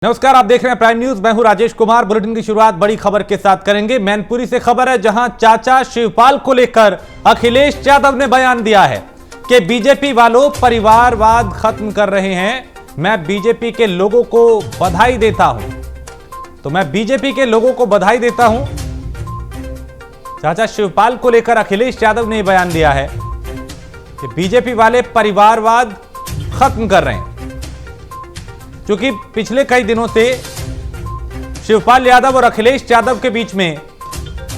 नमस्कार, आप देख रहे हैं प्राइम न्यूज। मैं हूं राजेश कुमार। बुलेटिन की शुरुआत बड़ी खबर के साथ करेंगे। मैनपुरी से खबर है, जहां चाचा शिवपाल को लेकर अखिलेश यादव ने बयान दिया है कि बीजेपी वालों परिवारवाद खत्म कर रहे हैं। मैं बीजेपी के लोगों को बधाई देता हूं। तो मैं बीजेपी के लोगों को बधाई देता हूं। चाचा शिवपाल को लेकर अखिलेश यादव ने बयान दिया है कि बीजेपी वाले परिवारवाद खत्म कर रहे हैं, क्योंकि पिछले कई दिनों से शिवपाल यादव और अखिलेश यादव के बीच में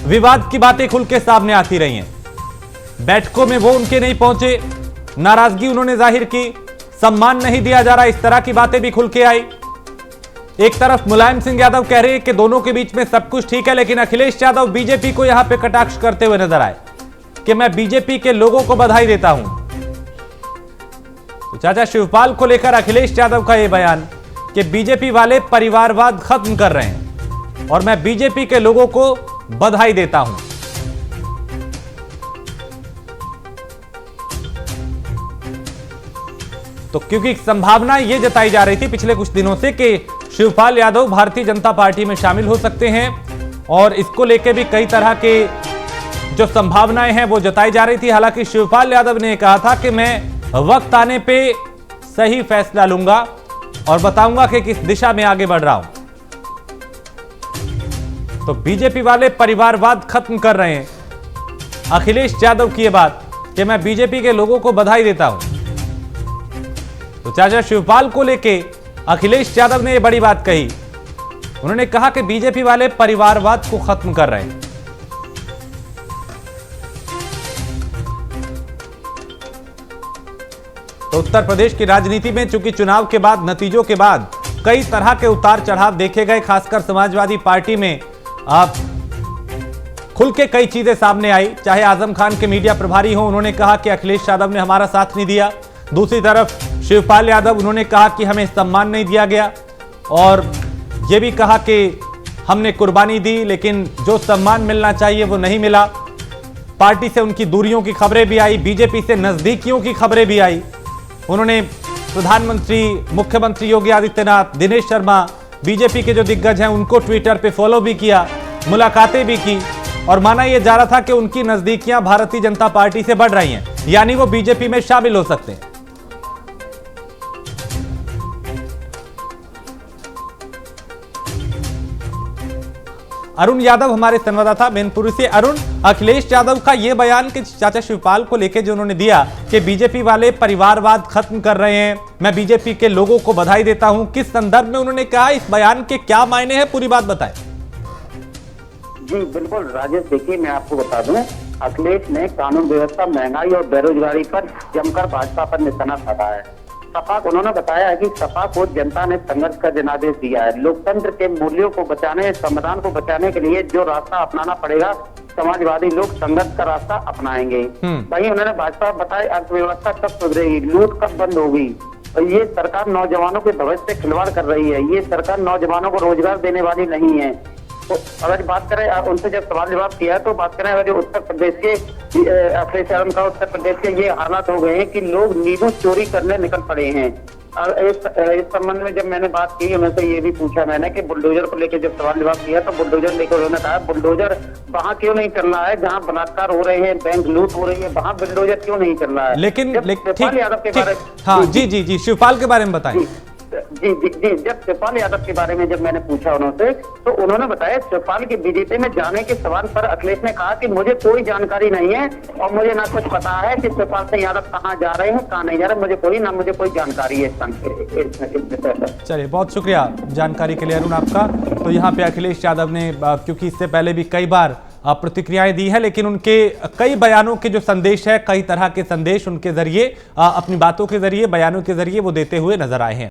विवाद की बातें खुल के सामने आती रही हैं। बैठकों में वो उनके नहीं पहुंचे, नाराजगी उन्होंने जाहिर की, सम्मान नहीं दिया जा रहा, इस तरह की बातें भी खुल के आई। एक तरफ मुलायम सिंह यादव कह रहे हैं कि दोनों के बीच में सब कुछ ठीक है, लेकिन अखिलेश यादव बीजेपी को यहां पे कटाक्ष करते हुए नजर आए कि मैं बीजेपी के लोगों को बधाई देता हूं। तो चाचा शिवपाल को लेकर अखिलेश यादव का यह बयान कि बीजेपी वाले परिवारवाद खत्म कर रहे हैं और मैं बीजेपी के लोगों को बधाई देता हूं। तो क्योंकि संभावना यह जताई जा रही थी पिछले कुछ दिनों से कि शिवपाल यादव भारतीय जनता पार्टी में शामिल हो सकते हैं, और इसको लेकर भी कई तरह के जो संभावनाएं हैं वो जताई जा रही थी। हालांकि शिवपाल यादव ने कहा था कि मैं वक्त आने पे सही फैसला लूंगा और बताऊंगा कि किस दिशा में आगे बढ़ रहा हूं। तो बीजेपी वाले परिवारवाद खत्म कर रहे हैं। अखिलेश यादव की यह बात कि मैं बीजेपी के लोगों को बधाई देता हूं। तो चाचा शिवपाल को लेके अखिलेश यादव ने यह बड़ी बात कही। उन्होंने कहा कि बीजेपी वाले परिवारवाद को खत्म कर रहे हैं। तो उत्तर प्रदेश की राजनीति में चूंकि चुनाव के बाद, नतीजों के बाद कई तरह के उतार चढ़ाव देखे गए, खासकर समाजवादी पार्टी में आप खुल के कई चीजें सामने आई। चाहे आजम खान के मीडिया प्रभारी हो, उन्होंने कहा कि अखिलेश यादव ने हमारा साथ नहीं दिया। दूसरी तरफ शिवपाल यादव, उन्होंने कहा कि हमें सम्मान नहीं दिया गया, और यह भी कहा कि हमने कुर्बानी दी लेकिन जो सम्मान मिलना चाहिए वो नहीं मिला। पार्टी से उनकी दूरियों की खबरें भी आई, बीजेपी से नजदीकियों की खबरें भी आई। उन्होंने प्रधानमंत्री, मुख्यमंत्री योगी आदित्यनाथ, दिनेश शर्मा, बीजेपी के जो दिग्गज हैं उनको ट्विटर पे फॉलो भी किया, मुलाकातें भी की, और माना यह जा रहा था कि उनकी नजदीकियां भारतीय जनता पार्टी से बढ़ रही हैं, यानी वो बीजेपी में शामिल हो सकते हैं। अरुण यादव हमारे संवाददाता मैनपुरी से। अरुण, अखिलेश यादव का यह बयान कि चाचा शिवपाल को लेकर जो उन्होंने दिया कि बीजेपी वाले परिवारवाद खत्म कर रहे हैं, मैं बीजेपी के लोगों को बधाई देता हूं, किस संदर्भ में उन्होंने कहा, इस बयान के क्या मायने हैं, पूरी बात बताएं। जी बिल्कुल राजेश, देखिए मैं आपको बता दूं, अखिलेश ने कानून व्यवस्था, महंगाई और बेरोजगारी पर जमकर भाजपा पर निशाना साधा है। सपा को उन्होंने बताया है कि सपा को जनता ने संघर्ष का जनादेश दिया है। लोकतंत्र के मूल्यों को बचाने, संविधान को बचाने के लिए जो रास्ता अपनाना पड़ेगा, समाजवादी लोग संघर्ष का रास्ता अपनाएंगे। वहीं उन्होंने भाजपा बताया अर्थव्यवस्था कब सुधरेगी, लूट कब बंद होगी, और ये सरकार नौजवानों के भविष्य से खिलवाड़ कर रही है। ये सरकार नौजवानों को रोजगार देने वाली नहीं है। तो अगर बात करें, उनसे जब सवाल जवाब किया तो बात करें, अगर जो उत्तर प्रदेश के अखिलेश यादव का उत्तर प्रदेश के ये हालात हो गए हैं कि लोग नींबू चोरी करने निकल पड़े हैं। और इस संबंध में जब मैंने बात की, उनसे ये भी पूछा मैंने कि बुलडोजर को लेकर जब सवाल जवाब किया तो बुलडोजर लेकर उन्होंने कहा बुलडोजर वहां क्यों नहीं चल रहा है जहां बलात्कार हो रहे हैं, बैंक लूट हो रही है, वहां बुलडोजर क्यों नहीं चल रहा है। लेकिन शिवपाल यादव के बारे में, हाँ जी, शिवपाल के बारे में बताएं। जी, जब शिवपाल यादव के बारे में जब मैंने पूछा उन्होंने, तो उन्होंने बताया शिवपाल के बीजेपी में जाने के सवाल पर अखिलेश ने कहा कि मुझे कोई जानकारी नहीं है और मुझे ना कुछ पता है कि शिवपाल सिंह यादव कहाँ जा रहे हैं, कहाँ नहीं जा रहे, मुझे कोई जानकारी है। चलिए, बहुत शुक्रिया जानकारी के लिए अरुण आपका। तो यहाँ पे अखिलेश यादव ने, क्योंकि इससे पहले भी कई बार प्रतिक्रियाएं दी है, लेकिन उनके कई बयानों के जो संदेश है, कई तरह के संदेश उनके जरिए, अपनी बातों के जरिए, बयानों के जरिए वो देते हुए नजर आए हैं।